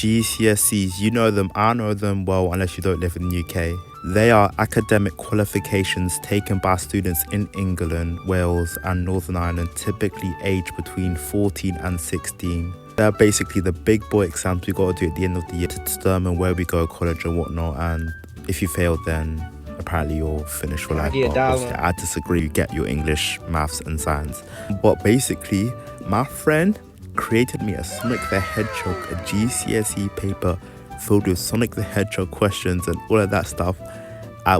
GCSEs, you know them, I know them well unless you don't live in the UK. They are academic qualifications taken by students in England, Wales and Northern Ireland, typically aged between 14 and 16. They're basically the big boy exams we got to do at the end of the year to determine where we go to college and whatnot, and if you fail then apparently you're finished for life. I disagree, you get your English, maths and science. But basically, my friend created me a Sonic the Hedgehog, a GCSE paper filled with Sonic the Hedgehog questions and all of that stuff.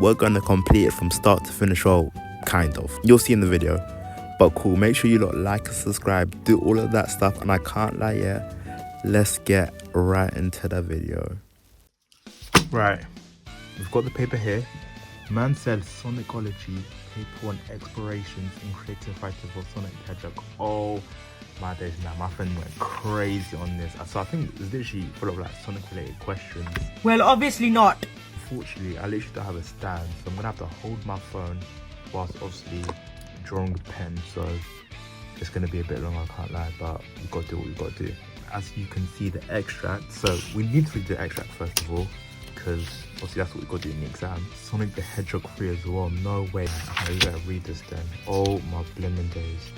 We're gonna complete it from start to finish, well, kind of. You'll see in the video. But cool, make sure you like and subscribe, do all of that stuff, and I can't lie, yeah, let's get right into the video. Right, we've got the paper here. Man said Sonicology, paper 1, explorations in creative writing for Sonic the Hedgehog. Oh my days, now my friend went crazy on this. So I think it's literally full of like Sonic related questions. Well, obviously not. Fortunately, I literally don't have a stand, so I'm gonna have to hold my phone whilst obviously drawing a pen, so it's gonna be a bit long, I can't lie, but we've got to do what we've got to do. As you can see, the extract, so we need to read the extract first of all, because obviously that's what we've got to do in the exam. Sonic the Hedgehog 3 as well, no way. Okay, we better read this then. Oh my blimmin' days.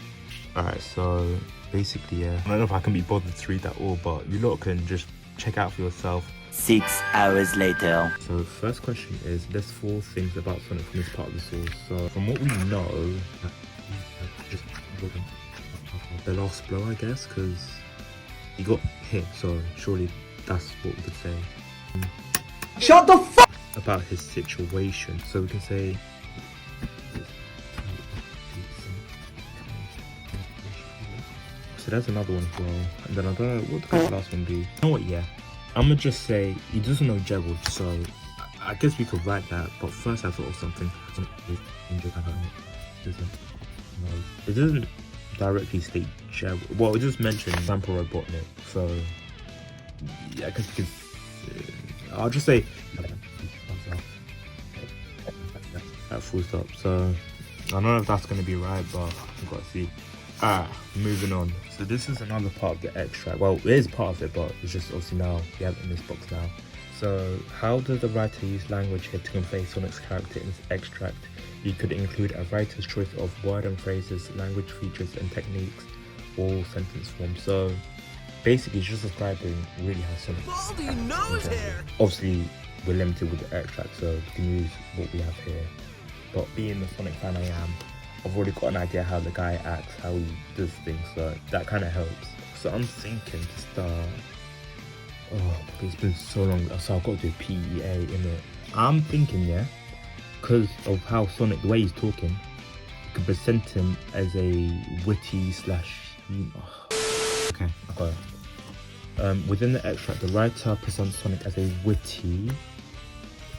Alright, so basically, yeah, I don't know if I can be bothered to read that all, but you lot can just check out for yourself. 6 hours later. So first question is, list 4 things about Sonic from this part of the source. So from what we know, just the last blow, I guess, because he got hit, so surely that's what we could say. Shut the fuck about his situation, so we can say so that's another one as well. And then I don't know what could the last one be. You know what, yeah, I'm gonna just say he doesn't know Gerald, so I guess we could write that, but first I thought of something. It doesn't directly state Gerald. Well, it just mentioned Vampire Robotnik, so yeah, I guess we could I'll just say at full stop. So I don't know if that's going to be right, but we've got to see. Moving on. So this is another part of the extract. Well, it is part of it, but it's just obviously now we have it in this box now. So how does the writer use language here to convey Sonic's character in this extract? You could include a writer's choice of word and phrases, language features and techniques, or sentence forms. So basically, it's just describing really how Sonic is. Obviously, we're limited with the extract, so we can use what we have here. But being the Sonic fan I am, I've already got an idea how the guy acts, how he does things, so that kind of helps. So I'm thinking to start. Oh, it's been so long, so I've got to do PEA in it. I'm thinking, yeah, because of how Sonic, the way he's talking, you could present him as a witty slash. Okay, I got it. Within the extract, the writer presents Sonic as a witty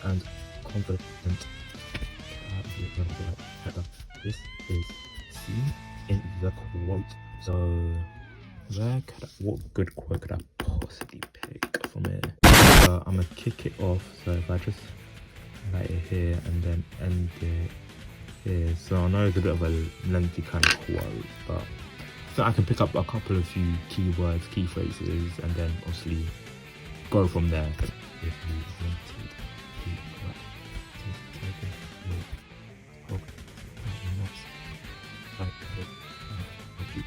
and confident. This is seen in the quote. So, what good quote could I possibly pick from here? So I'm gonna kick it off. So if I just write it here and then end it here. So I know it's a bit of a lengthy kind of quote, but so I can pick up a couple of few keywords, key phrases, and then obviously go from there.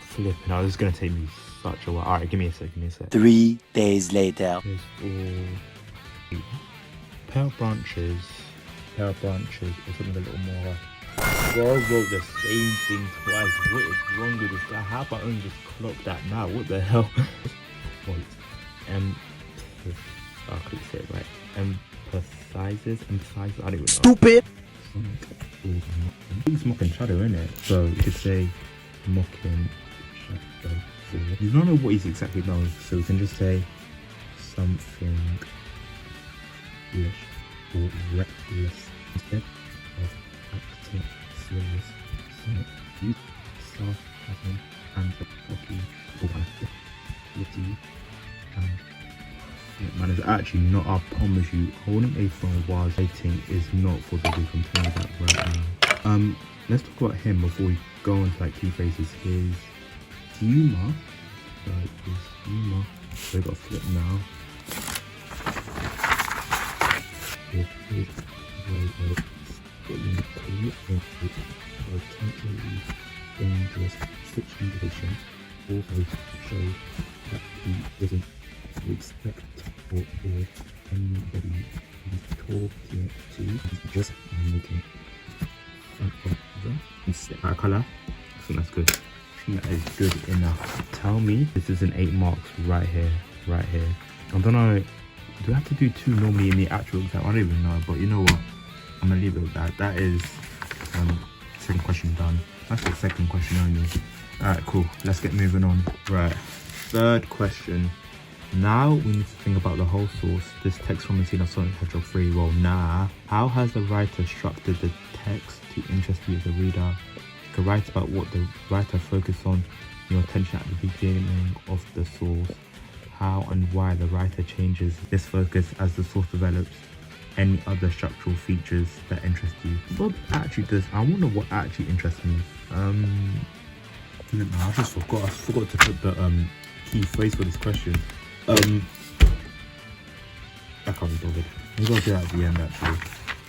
Flipping, this is gonna take me such a while. Alright, give me a sec. 3 days later. Pair of branches, or something a little more. Bro wrote the same thing twice. What is wrong with this guy? How about I only just clock that now? What the hell? Wait. I couldn't say it right. Emphasizes. I don't even know. stupid? He's mocking shadow, innit? So you could say mocking shadow. You don't know what he's exactly known, so we can just say something foolish or reckless instead of acting serious. Sonic used sarcasm and the cocky witty and man, it's actually not. I promise you, holding a phone while writing is not for the weak. I'm telling you that right now. Let's talk about him before we go on to like key phrases. His humor, so we got a flip now. with his way of spilling commitment with potentially dangerous situation, also shows that he doesn't respect or fear anybody he's talking to. He's just making fun of them. That colour, I think that's good. I think that is good enough. Tell me this is an 8 marks right here, right here. I don't know, do I have to do 2 normally in the actual exam? I don't even know, but you know what? I'm gonna leave it with that. That is second question done. That's the second question only. Alright, cool. Let's get moving on. Right. Third question. Now we need to think about the whole source. This text from a scene of Sonic Hedgehog 3. Well, how has the writer structured the text to interest you as a reader? You can write about what the writer focused on, your attention at the beginning of the source, how and why the writer changes this focus as the source develops, any other structural features that interest you. What actually does, I wonder what actually interests me. I just forgot. I forgot to put the key phrase for this question. I can't be bothered. Maybe I'll do that at the end actually.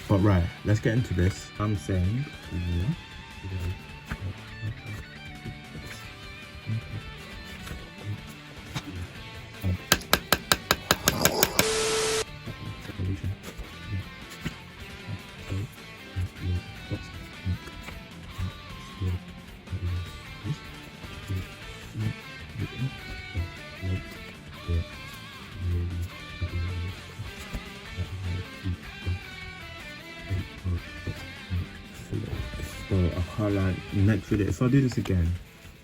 But right, let's get into this. I'm saying so I can't like next video. If I do this again,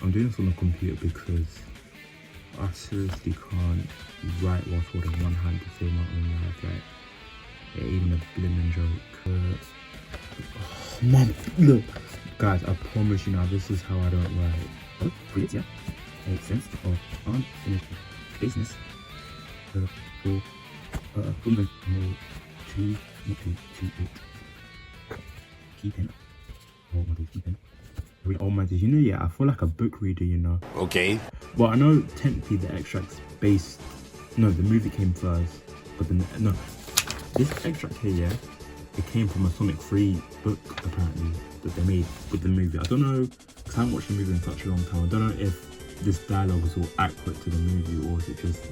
I'm doing this on the computer because I seriously can't write whilst holding one hand to save my own life. Like, yeah, even a blimmin' joke. Oh, man, look, guys, I promise you now, this is how I don't write. Oh, great, yeah, makes sense. Of unfinished business. For moving more to keeping. Oh my days, keeping. Read all my days. You know, yeah, I feel like a book reader, you know. Okay. Well, I know technically the extract's based. No, the movie came first, but then no, this extract here, yeah, it came from a Sonic 3 book apparently that they made with the movie. I don't know, because I haven't watched the movie in such a long time. I don't know if this dialogue is all accurate to the movie or is it just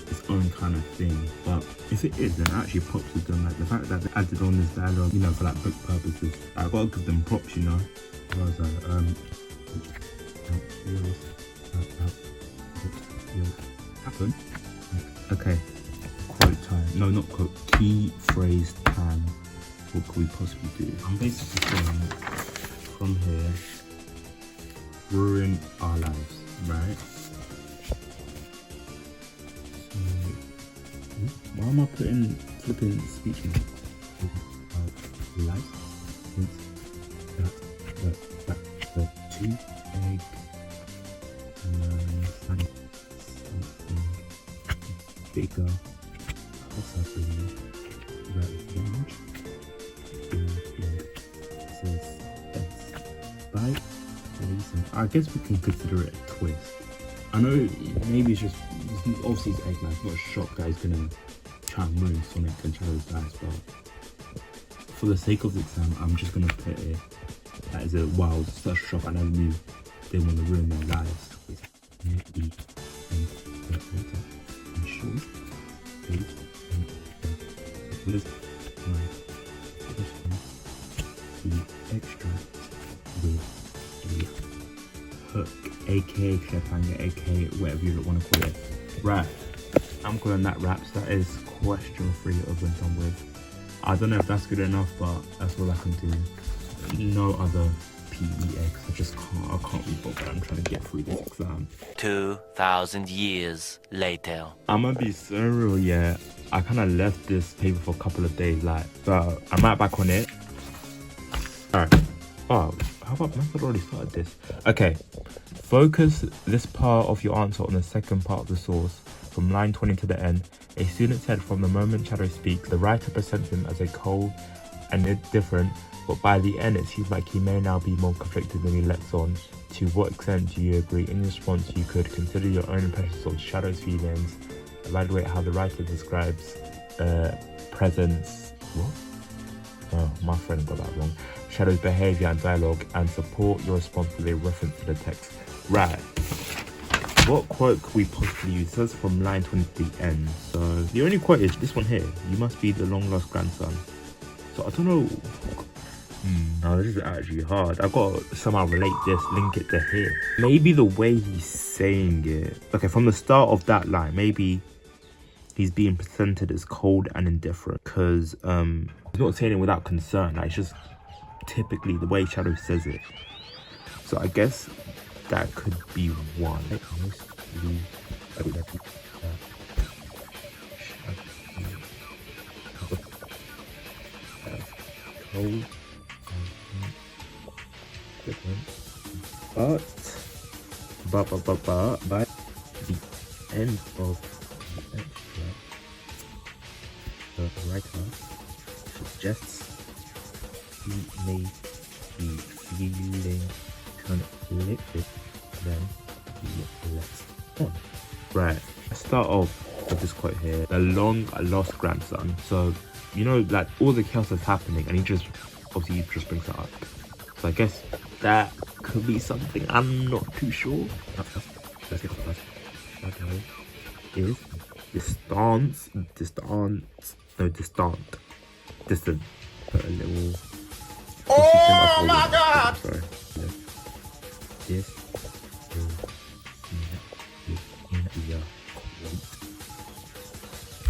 its own kind of thing. But if it is, then it actually props with them. Like the fact that they added on this dialogue, you know, for like book purposes, I gotta give them props, you know. I was like, happen. Okay, quote time. No, not quote. Key phrase time. What could we possibly do? I'm basically saying from here, ruin our lives, right? So, why am I putting flipping speech in? Life since that the 2 egg and something bigger possibly revenge by reason. I guess we can consider it a twist. I know maybe it's just obviously it's egg, man. It's not a shock that he's gonna try and ruin Sonic and Shadow's lives, but for the sake of the exam, I'm just gonna put it. That is a wow, such a shock. I never knew they want to ruin their lives. Maybe and sure. The extract with a hook, aka cliffhanger, aka whatever you want to call it. Right, I'm calling that wraps. That is question 3 over and done with. I don't know if that's good enough, but that's all I can do. No other PEX. I can't be bothered. I'm trying to get through this exam. 2,000 years later. I'm gonna be so real, yeah. I kind of left this paper for a couple of days, like, so I'm right back on it. Alright. Oh, how about I've already started this? Okay. Focus this part of your answer on the second part of the source. From line 20 to the end, a student said from the moment Shadow speaks, the writer presents him as a cold and indifferent, but by the end it seems like he may now be more conflicted than he lets on. To what extent do you agree? In response, you could consider your own impressions of Shadow's feelings, evaluate how the writer describes presence What? Oh, my friend got that wrong. Shadow's behavior and dialogue and support your response with a reference to the text. Right. What quote could we possibly use? It says from line 20 to the end. So the only quote is this one here. You must be the long lost grandson. So I don't know. No, this is actually hard. I've got to somehow relate this, link it to here. Maybe the way he's saying it. Okay, from the start of that line, maybe he's being presented as cold and indifferent because he's not saying it without concern. Like, it's just typically the way Shadow says it. So I guess that could be one. Cold. But by the end of the extract, the writer suggests he may be feeling conflicted, then he lets on. Right, let's start off with this quote here. The long lost grandson. So, you know, like all the chaos that's happening, and he just brings it up. So I guess that could be something. I'm not too sure. Let's get to that. Shadow is distant. Put a little. Oh my God! Sorry. This is in your quote.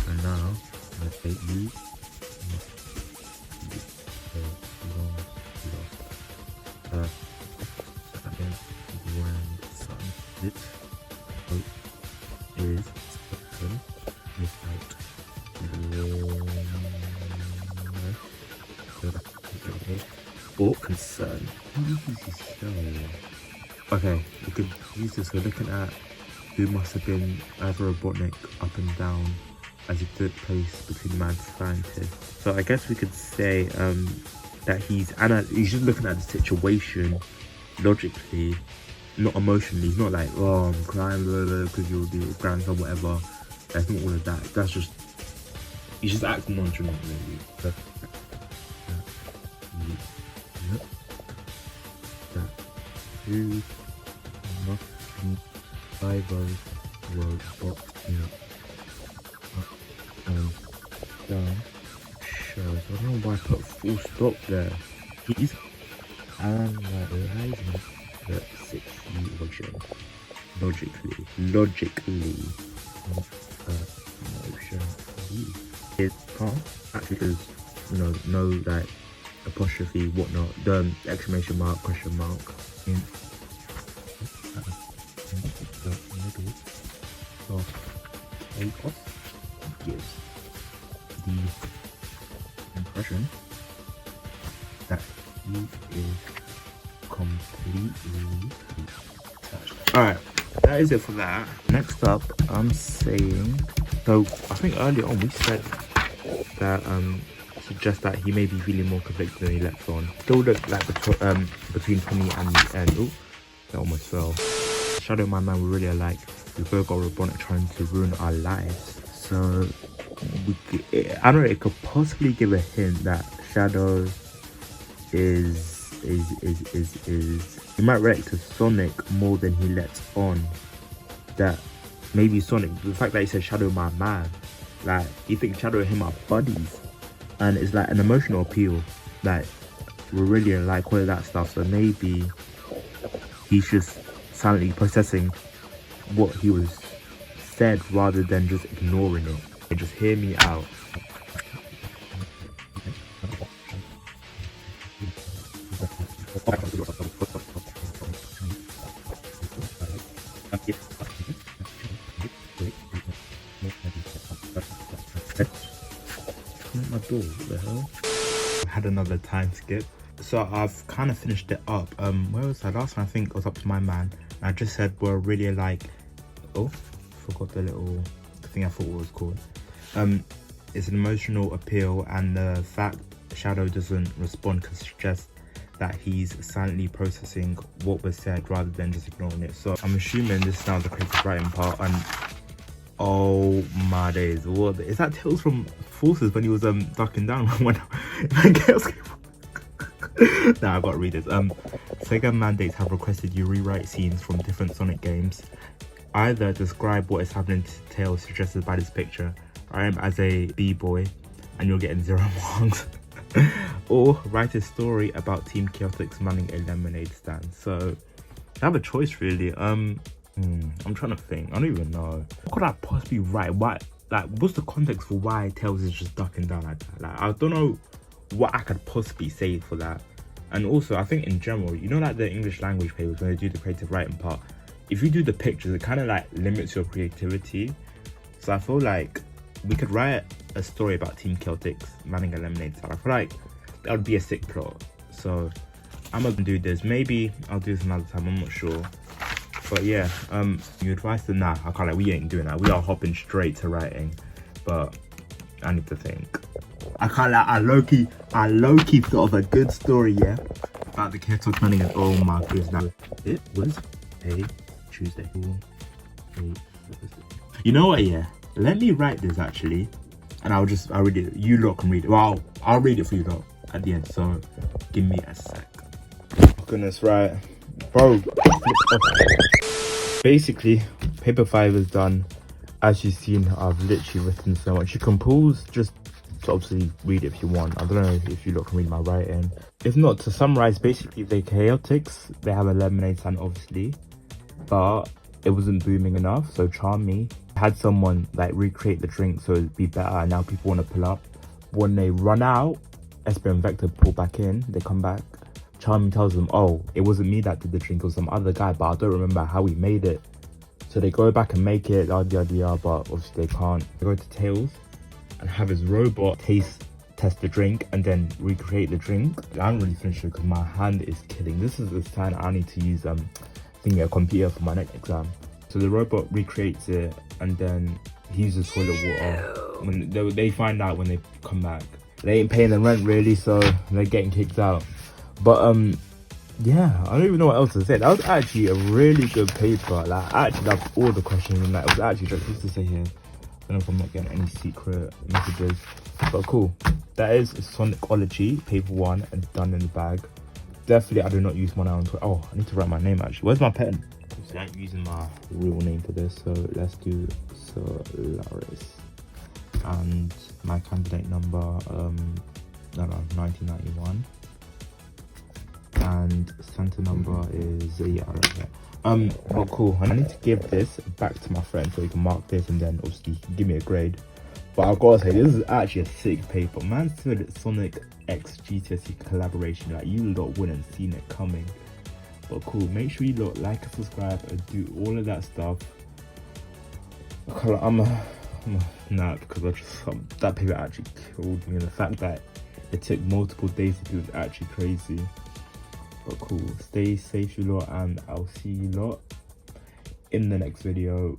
And now I take you. Grandson. This quote is spoken without or concern. What does he say? Okay, we could use this. We're looking at who must have been either Robotnik up and down as it took place between man and scientist. So I guess we could say that he's just looking at the situation logically, not emotionally. He's not like, oh, I'm crying because you're the grandson, whatever. That's not all of that. That's just, he's just acting nonchalant, really. That who must be either Robotnik up and down shows. I don't know why I put full stop there. He's analyzing the situation logically emotionally. It can't actually, because no like apostrophe whatnot, the exclamation mark, question mark in the middle of chaos gives the impression that he is completely detached. Alright, that is it for that. Next up, I'm saying, so I think earlier on we said that suggest that he may be feeling more conflicted than he lets on. Still look like between 20 and the end. Oh, that almost fell. Shadow and my man were really alike. We both got Robotnik trying to ruin our lives. So I don't know, it could possibly give a hint that Shadow is he might react to Sonic more than he lets on. That maybe Sonic, the fact that he said Shadow my man, like you think Shadow and him are buddies, and it's like an emotional appeal, like we're really like all of that stuff. So maybe he's just silently processing what he was said rather than just ignoring it. And just hear me out. My door, what the hell? I had another time skip, so I've kind of finished it up. Where was I? Last time I think I was up to my man. I just said we're really like, oh, forgot the little thing I thought it was called. It's an emotional appeal, and the fact Shadow doesn't respond could suggest that he's silently processing what was said rather than just ignoring it. So I'm assuming this is now the creative writing part, and Oh my days! What is that? Tales from Forces when he was ducking down when Chaos came. Nah, I gotta read this. Sega mandates have requested you rewrite scenes from different Sonic games. Either describe what is happening to Tails suggested by this picture. I am as a b-boy, and you're getting 0 marks. Or write a story about Team Chaotix manning a lemonade stand. So I have a choice really. I'm trying to think. I don't even know. What could I possibly write? Why? Like, what's the context for why Tails is just ducking down like that? Like, I don't know what I could possibly say for that. And also, I think in general, you know, like the English language papers when they do the creative writing part, if you do the pictures, it kind of like limits your creativity. So I feel like we could write a story about Team Celtics manning a lemonade stand. I feel like that would be a sick plot. So I'm gonna do this. Maybe I'll do this another time. I'm not sure. But yeah, you advise to nah. I can't. Like, we ain't doing that. We are hopping straight to writing. But I need to think. I can't. Like, I low key thought of a good story. Yeah, about the kettle manning. And oh my goodness, it was a Tuesday. You know what? Yeah, let me write this actually, and I'll read it. You lot can read it. Well, I'll read it for you lot at the end. So give me a sec. Goodness, right, bro. Basically, paper 5 is done. As you've seen, I've literally written so much. You can pause just to obviously read it if you want. I don't know if you lot can read my writing. If not, to summarize, basically the Chaotix, they have a lemonade stand obviously, but it wasn't booming enough. So Charmy had someone like recreate the drink so it'd be better, and now people want to pull up. When they run out, Esper and Vector pull back in, they come back. Charmy tells them, oh, it wasn't me that did the drink, it was some other guy, but I don't remember how he made it. So they go back and make it, but obviously they can't. They go to Tails and have his robot test the drink and then recreate the drink. I haven't really finished it because my hand is killing. This is the sign I need to use a computer for my next exam. So the robot recreates it and then he uses toilet water. When they find out when they come back, they ain't paying the rent really, so they're getting kicked out. But yeah, I don't even know what else to say. That was actually a really good paper. Like, I actually loved all the questions and that. It was actually just to say here. I don't know if I'm not getting any secret messages, but cool. That is Sonicology paper 1 and done in the bag. Definitely, I do not use my name. Oh, I need to write my name actually. Where's my pen? So I'm using my real name for this, so let's do Solaris. And my candidate number, 1991. And center number is but cool. I need to give this back to my friend so he can mark this and then obviously give me a grade. But I've got to say, this is actually a sick paper. Man said Sonic X GSCE collaboration. Like, you lot wouldn't seen it coming. But cool. Make sure you lot like and subscribe and do all of that stuff. I'm nah, because that paper actually killed me, and the fact that it took multiple days to do is actually crazy. But cool, stay safe you lot, and I'll see you lot in the next video.